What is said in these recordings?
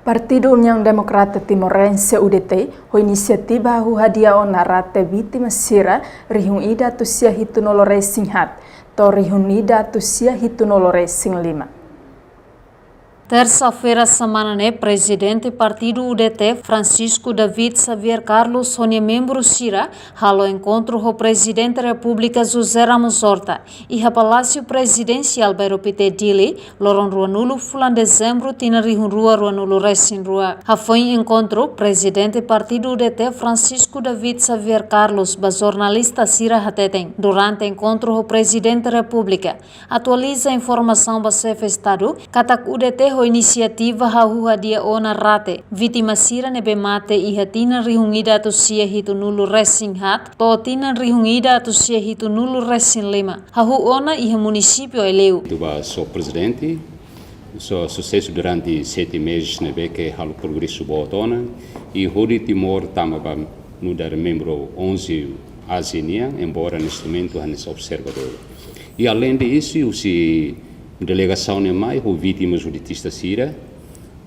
Partido União Democrata Timorense UDT, ho inisiativa hu hadia ona rate vítima sira rihung ida tusia hitu nolore singhat, to rihung ida tusia hitu nolore sing lima. Terça-feira, semana, presidente do partido UDT, Francisco David Xavier Carlos, Sonia membro Sira, halo encontro com o presidente da República José Ramos Horta e o Palácio Presidencial Bairro Pite Dili, loron rua nulo, fulan dezembro, tina rihun rua nulo resin rua. Foi encontro, presidente do partido UDT, Francisco David Xavier Carlos, ba jornalista Sira Hateten. Durante encontro com o presidente da República, atualiza a informação ba chefe Estado, katak UDT inisiativa hahu dia ona rate vítima sira nebe mate e hatina rihungida tu sia hitu nulu racing hat to tina rihungida tu sia hitu nulu racing lima hahu ona e município eleu. Sou presidente, sou sucesso durante 7 meses nebe que halu progresso botona e hori Timor tamaba no dar membro 11 ASEAN, embora neste momento é observador. E além disso, delegação é mais o vítimas judicistas Sira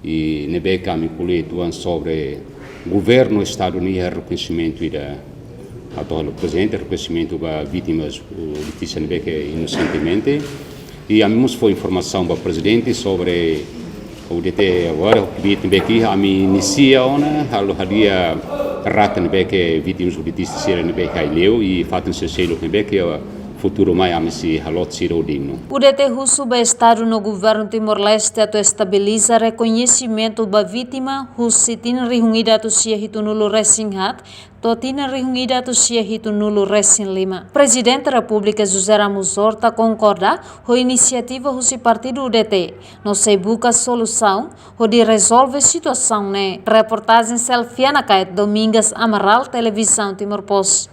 e nebe kami kuletuan sobre governo Estado Unidos reconhecimento da atual presidente reconhecimento para vítimas judicistas nebe que inocentemente e a mim foi informação para presidente sobre o DT agora o que nebe que a mim inicia ona halo hadia rata nebe que vítimas judicistas Sira nebe que leu e fato se selo nebe que futuro mai amesi halot siro digno. O DT russo ba estado no governo Timor-Leste ato estabiliza reconhecimento ba vítima russo tina rihungida tu sia hitu nulo racing hat to tina rihungida tu sia hitu nulo racing lima. Presidente da República José Ramos Horta concorda com a iniciativa russo partido UDT no se busca solução o de resolver situação né. Reportagem Selfiana Kait Domingas Amaral Televisão Timor Post.